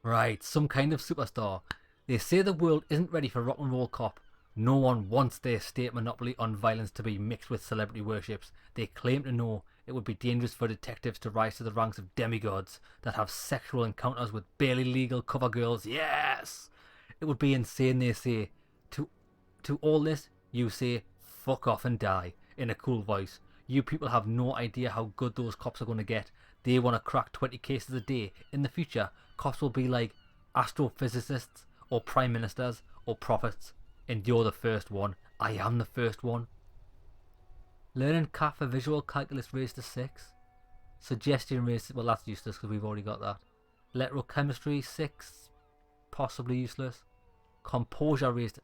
Right, some kind of superstar. They say the world isn't ready for rock and roll cop. No one wants their state monopoly on violence to be mixed with celebrity worships. They claim to know it would be dangerous for detectives to rise to the ranks of demigods that have sexual encounters with barely legal cover girls. Yes! It would be insane, they say. To all this, you say, fuck off and die, in a cool voice. You people have no idea how good those cops are going to get. They want to crack 20 cases a day. In the future, cops will be like astrophysicists or prime ministers or prophets. And you're the first one. I am the first one. Learning CAF for visual calculus raised to 6. Suggestion raised, well that's useless because we've already got that. Electrochemistry 6, possibly useless. Composure raised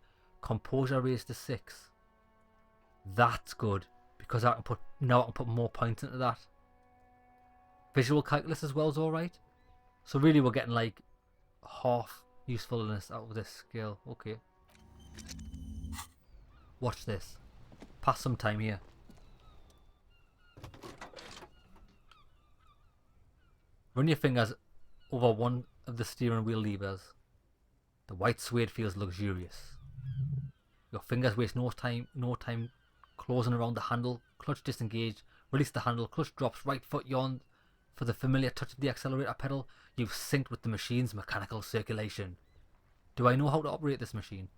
to 6. That's good because I can put more points into that. Visual calculus as well is alright. So really we're getting like half usefulness out of this skill. Okay. Watch this. Pass some time here. Run your fingers over one of the steering wheel levers. The white suede feels luxurious. Your fingers waste no time closing around the handle. Clutch disengaged. Release the handle. Clutch drops. Right foot yawned for the familiar touch of the accelerator pedal. You've synced with the machine's mechanical circulation. Do I know how to operate this machine?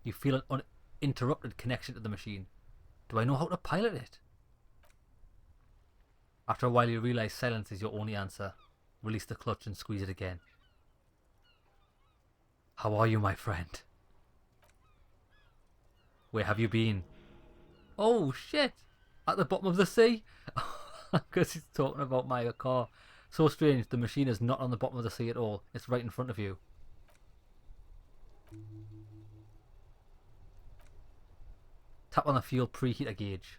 You feel an uninterrupted connection to the machine. Do I know how to pilot it? After a while you realise silence is your only answer. Release the clutch and squeeze it again. How are you, my friend? Where have you been? Oh shit! At the bottom of the sea? Because he's talking about my car. So strange, the machine is not on the bottom of the sea at all. It's right in front of you. Tap on the fuel preheater gauge.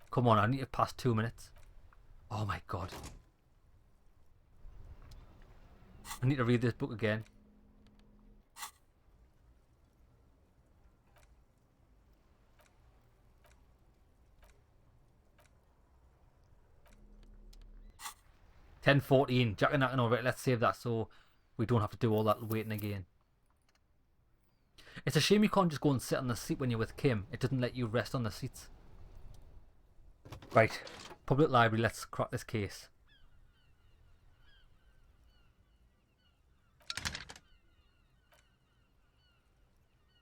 Come on, I need to pass 2 minutes. Oh my god. I need to read this book again. $10.14. Jack and Knacking over it. Let's save that so we don't have to do all that waiting again. It's a shame you can't just go and sit on the seat when you're with Kim. It doesn't let you rest on the seats. Right. Public library, let's crack this case.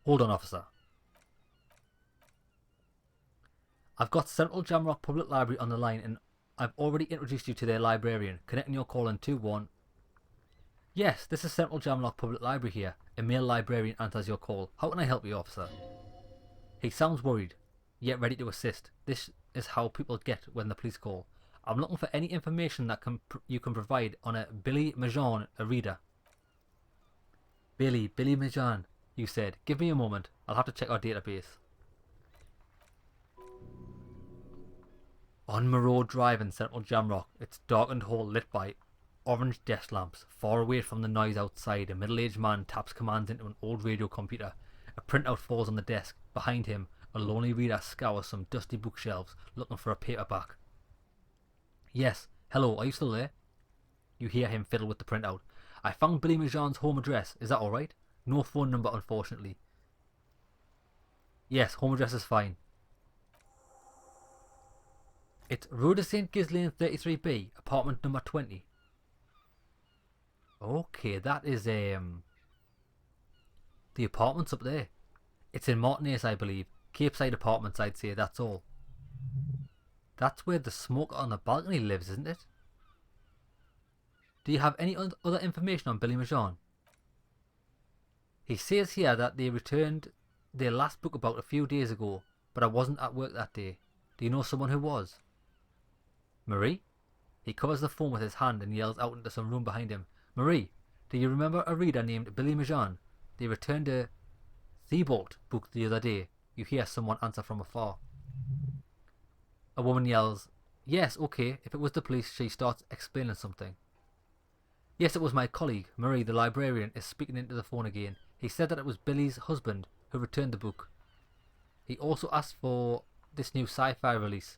Hold on, officer. I've got Central Jamrock Public Library on the line and I've already introduced you to their librarian. Connecting your call in 2-1. Yes, this is Central Jamrock Public Library here. A male librarian answers your call. How can I help you, officer? He sounds worried, yet ready to assist. This is how people get when the police call. I'm looking for any information that you can provide on a Billy Majan, a reader. Billy Majan, you said. Give me a moment. I'll have to check our database. On Moreau Drive in Central Jamrock, its darkened hall lit by orange desk lamps. Far away from the noise outside, a middle-aged man taps commands into an old radio computer. A printout falls on the desk. Behind him, a lonely reader scours some dusty bookshelves, looking for a paperback. Yes, hello, are you still there? You hear him fiddle with the printout. I found Billy Majan's home address. Is that alright? No phone number, unfortunately. Yes, home address is fine. It's Rue de Saint Ghislaine 33B, apartment number 20. Okay, that is the apartments up there. It's in Martinez, I believe. Capeside Apartments, I'd say, that's all. That's where the smoker on the balcony lives, isn't it? Do you have any other information on Billy Majan? He says here that they returned their last book about a few days ago, but I wasn't at work that day. Do you know someone who was? Marie? He covers the phone with his hand and yells out into some room behind him. Marie, do you remember a reader named Billy Majan? They returned a Thibault book the other day. You hear someone answer from afar. A woman yells, yes, okay. If it was the police, she starts explaining something. Yes, it was my colleague. Marie, the librarian, is speaking into the phone again. He said that it was Billy's husband who returned the book. He also asked for this new sci-fi release,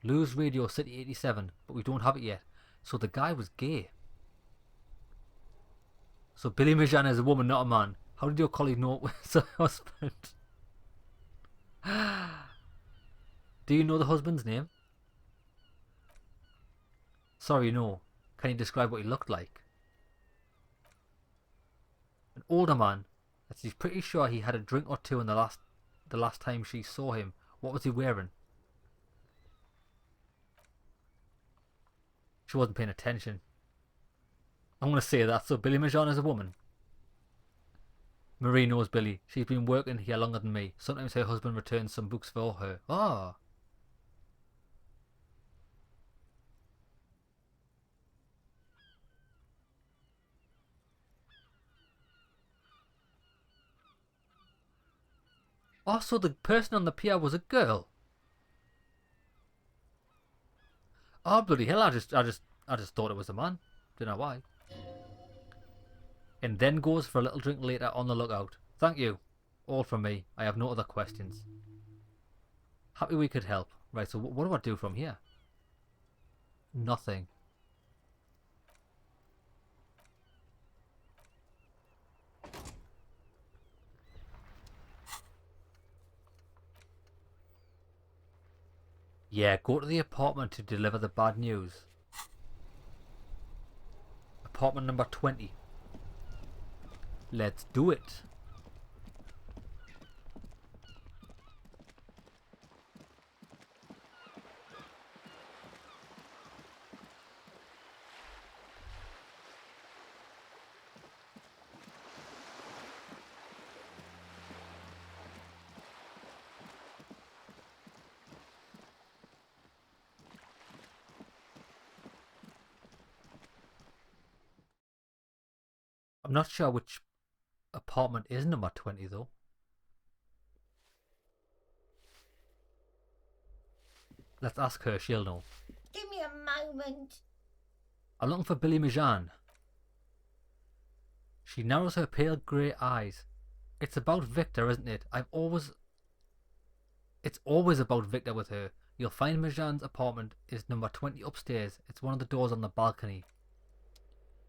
Lou's Radio City 87, but we don't have it yet. So the guy was gay. So Billy Majan is a woman, not a man. How did your colleague know it was her husband? Do you know the husband's name? Sorry, no. Can you describe what he looked like? An older man that she's pretty sure he had a drink or two in the last time she saw him. What was he wearing? She wasn't paying attention. I'm going to say that. So Billy Majan is a woman. Marie knows Billy. She's been working here longer than me. Sometimes her husband returns some books for her. Ah. Oh, so the person on the pier was a girl. Oh bloody hell! I just thought it was a man. Don't know why. And then goes for a little drink later on the lookout. Thank you. All from me. I have no other questions. Happy we could help. Right, so what do I do from here? Nothing. Yeah, go to the apartment to deliver the bad news. Apartment number 20. Let's do it. I'm not sure which apartment is number 20 though. Let's ask her, she'll know. Give me a moment. I'm looking for Billy Majan. She narrows her pale grey eyes. It's about Victor, isn't it? It's always about Victor with her. You'll find Majan's apartment is number 20 upstairs. It's one of the doors on the balcony.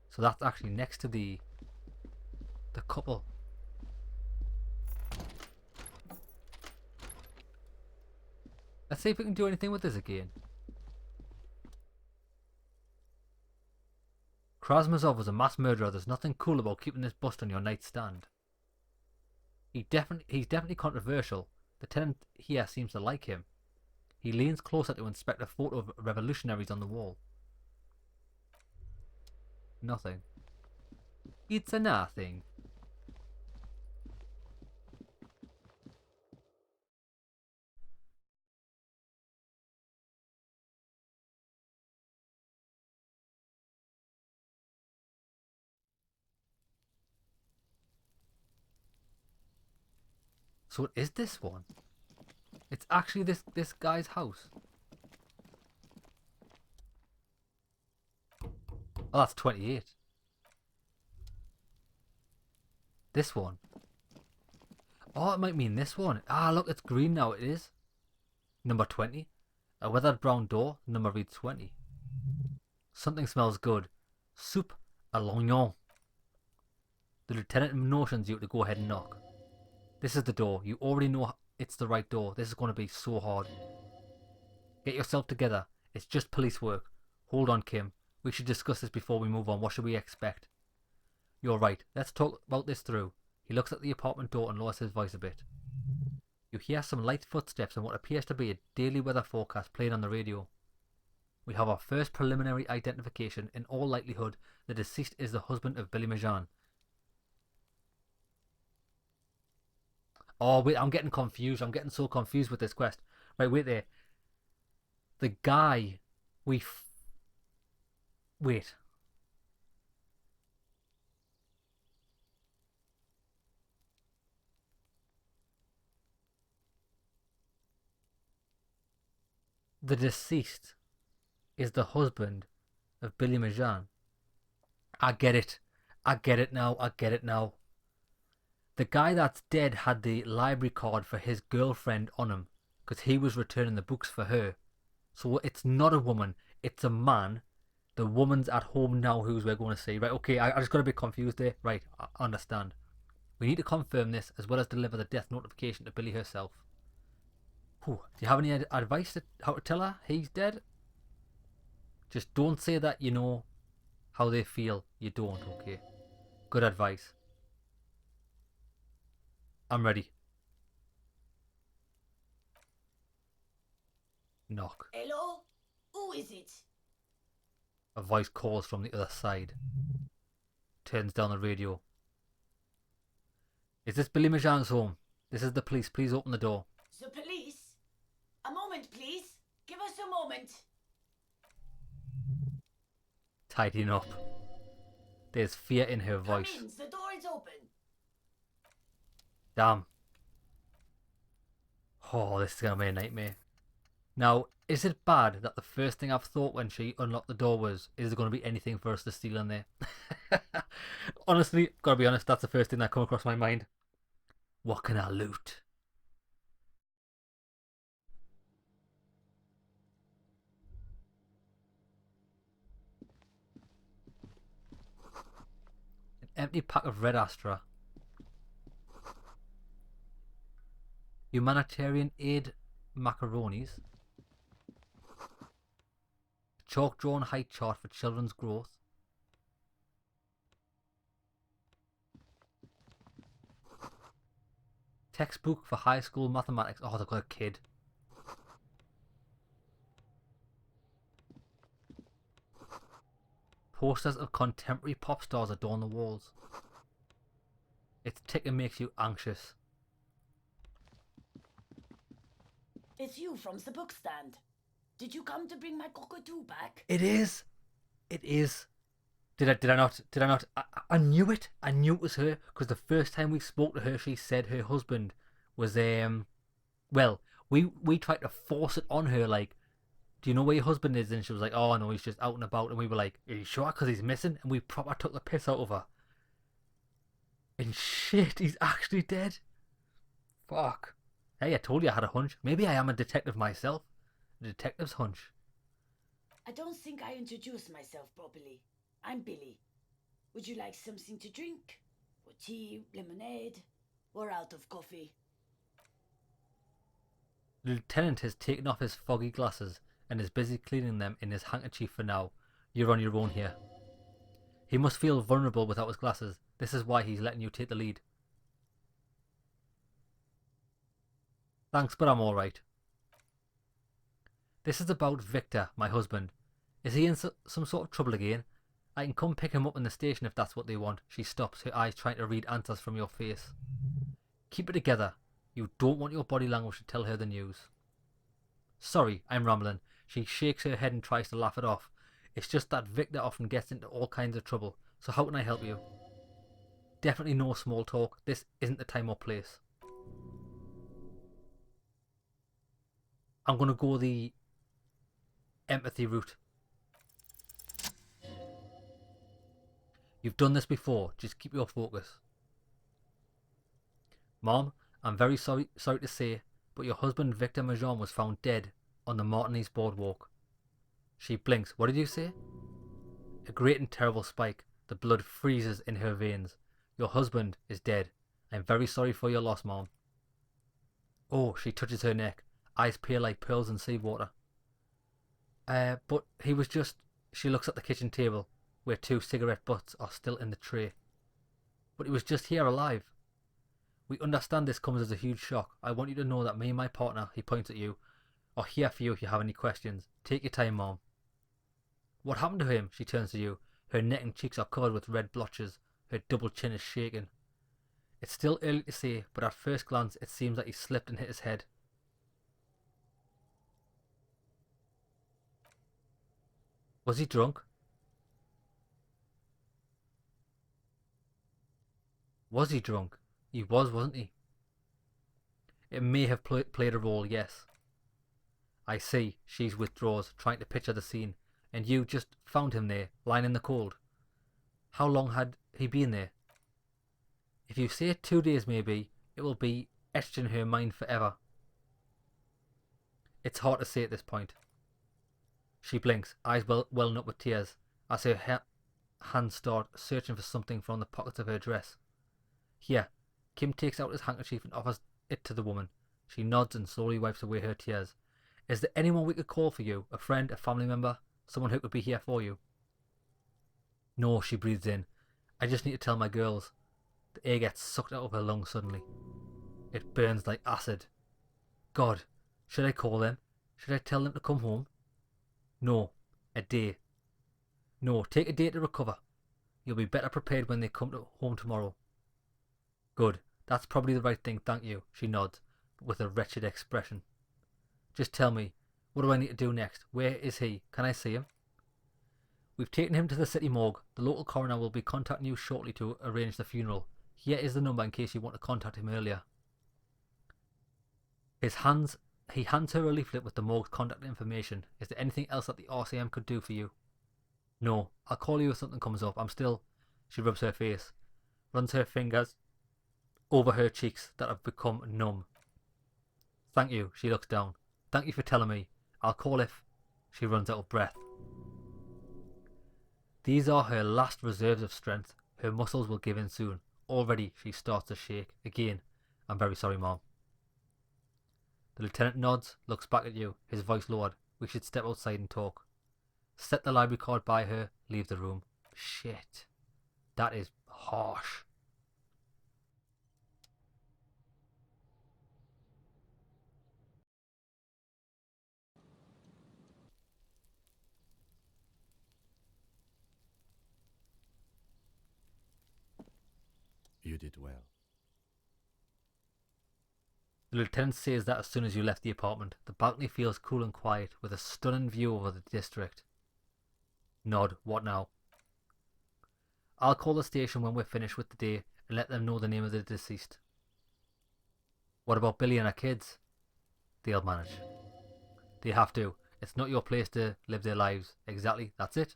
So that's actually next to the couple. Let's see if we can do anything with this again. Krasmazov was a mass murderer. There's nothing cool about keeping this bust on your nightstand. He's definitely controversial. The tenant here seems to like him. He leans closer to inspect a photo of revolutionaries on the wall. Nothing. It's a nothing. So it is this one. It's actually this guy's house. Oh, that's 28. This one. Oh, it might mean this one. Ah, look, it's green now. It is. Number 20. A weathered brown door. Number reads 20. Something smells good. Soup à l'oignon. The lieutenant motions you to go ahead and knock. This is the door. You already know it's the right door. This is going to be so hard. Get yourself together. It's just police work. Hold on, Kim. We should discuss this before we move on. What should we expect? You're right. Let's talk about this through. He looks at the apartment door and lowers his voice a bit. You hear some light footsteps and what appears to be a daily weather forecast playing on the radio. We have our first preliminary identification. In all likelihood, the deceased is the husband of Billy Majan. Oh, wait, I'm getting confused. I'm getting so confused with this quest. Right, wait there. The guy wait. The deceased is the husband of Billy Majan. I get it. I get it now. I get it now. The guy that's dead had the library card for his girlfriend on him because he was returning the books for her. So it's not a woman, it's a man. The woman's at home now, who's we're going to see. Right, okay, I just got a bit confused there. Right, I understand. We need to confirm this as well as deliver the death notification to Billy herself. Whew. Do you have any advice to how to tell her he's dead? Just don't say that you know how they feel. You don't, okay? Good advice. I'm ready. Knock. Hello? Who is it? A voice calls from the other side. Turns down the radio. Is this Billy Majan's home? This is the police. Please open the door. The police? A moment, please. Give us a moment. Tidying up. There's fear in her voice. Come in. The door is open. Damn. Oh, this is going to be a nightmare. Now, is it bad that the first thing I've thought when she unlocked the door was, is there going to be anything for us to steal in there? Honestly, gotta be honest, that's the first thing that come across my mind. What can I loot? An empty pack of red Astra. Humanitarian aid macaronis. Chalk drawn height chart for children's growth. Textbook for high school mathematics. Oh, they've got a kid. Posters of contemporary pop stars adorn the walls. Its ticker makes you anxious. It's you from the book stand. Did you come to bring my cockatoo back? It is. It is. Did I not? I knew it. I knew it was her because the first time we spoke to her, she said her husband was well, we tried to force it on her, like, do you know where your husband is? And she was like, oh no, he's just out and about. And we were like, are you sure? Because he's missing. And we proper took the piss out of her. And shit, he's actually dead. Fuck. Hey, I told you I had a hunch. Maybe I am a detective myself. A detective's hunch. I don't think I introduced myself properly. I'm Billy. Would you like something to drink? Or tea, lemonade? Or out of coffee? The lieutenant has taken off his foggy glasses and is busy cleaning them in his handkerchief for now. You're on your own here. He must feel vulnerable without his glasses. This is why he's letting you take the lead. Thanks, but I'm alright. This is about Victor, my husband. Is he in some sort of trouble again? I can come pick him up in the station if that's what they want. She stops, her eyes trying to read answers from your face. Keep it together. You don't want your body language to tell her the news. Sorry, I'm rambling. She shakes her head and tries to laugh it off. It's just that Victor often gets into all kinds of trouble. So how can I help you? Definitely no small talk. This isn't the time or place. I'm going to go the empathy route. You've done this before. Just keep your focus. Mom, I'm very sorry to say, but your husband Victor Majon was found dead on the Martinez boardwalk. She blinks. What did you say? A great and terrible spike. The blood freezes in her veins. Your husband is dead. I'm very sorry for your loss, Mom. Oh, she touches her neck. Eyes pale like pearls in seawater. But he was just... She looks at the kitchen table, where 2 cigarette butts are still in the tray. But he was just here alive. We understand this comes as a huge shock. I want you to know that me and my partner, he points at you, are here for you if you have any questions. Take your time, Mom. What happened to him? She turns to you. Her neck and cheeks are covered with red blotches. Her double chin is shaking. It's still early to say, but at first glance it seems like he slipped and hit his head. Was he drunk? Was he drunk? He was, wasn't he? It may have played a role, yes. I see. She withdraws, trying to picture the scene. And you just found him there, lying in the cold. How long had he been there? If you say 2 days maybe, it will be etched in her mind forever. It's hard to say at this point. She blinks, eyes welling up with tears, as her hands start searching for something from the pockets of her dress. Here, Kim takes out his handkerchief and offers it to the woman. She nods and slowly wipes away her tears. Is there anyone we could call for you? A friend, a family member? Someone who could be here for you? No, she breathes in. I just need to tell my girls. The air gets sucked out of her lungs suddenly. It burns like acid. God, should I call them? Should I tell them to come home? No, a day. No, take a day to recover. You'll be better prepared when they come home tomorrow. Good, that's probably the right thing, thank you, she nods, but with a wretched expression. Just tell me, what do I need to do next? Where is he? Can I see him? We've taken him to the city morgue. The local coroner will be contacting you shortly to arrange the funeral. Here is the number in case you want to contact him earlier. He hands her a leaflet with the morgue's contact information. Is there anything else that the RCM could do for you? No, I'll call you if something comes up. She rubs her face, runs her fingers over her cheeks that have become numb. Thank you, she looks down. Thank you for telling me. I'll call if... She runs out of breath. These are her last reserves of strength. Her muscles will give in soon. Already she starts to shake. Again, I'm very sorry, Mom. The lieutenant nods, looks back at you, his voice lowered. We should step outside and talk. Set the library card by her, leave the room. Shit. That is harsh. You did well. The lieutenant says that as soon as you left the apartment. The balcony feels cool and quiet, with a stunning view over the district. Nod. What now? I'll call the station when we're finished with the day and let them know the name of the deceased. What about Billy and her kids? They'll manage. They have to. It's not your place to live their lives. Exactly. That's it.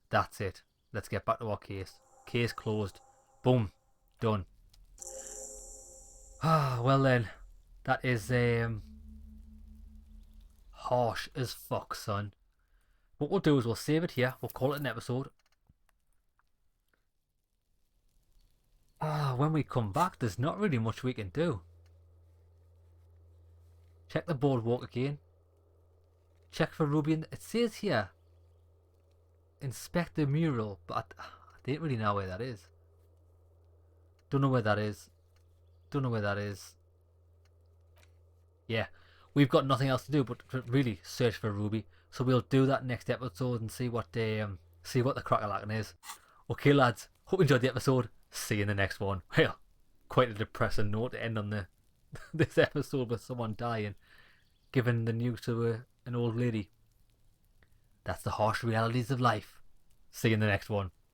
That's it. Let's get back to our case. Case closed. Boom. Done. Ah, well then. That is harsh as fuck, son. What we'll do is we'll save it here. We'll call it an episode. When we come back, there's not really much we can do. Check the boardwalk again. Check for Ruby. It says here, inspect the mural, but I don't really know where that is. Don't know where that is. Don't know where that is. Yeah, we've got nothing else to do but to really search for Ruby. So we'll do that next episode and see what the crack-a-lackin' is. Okay, lads. Hope you enjoyed the episode. See you in the next one. Well, quite a depressing note to end on this episode with someone dying, giving the news to an old lady. That's the harsh realities of life. See you in the next one.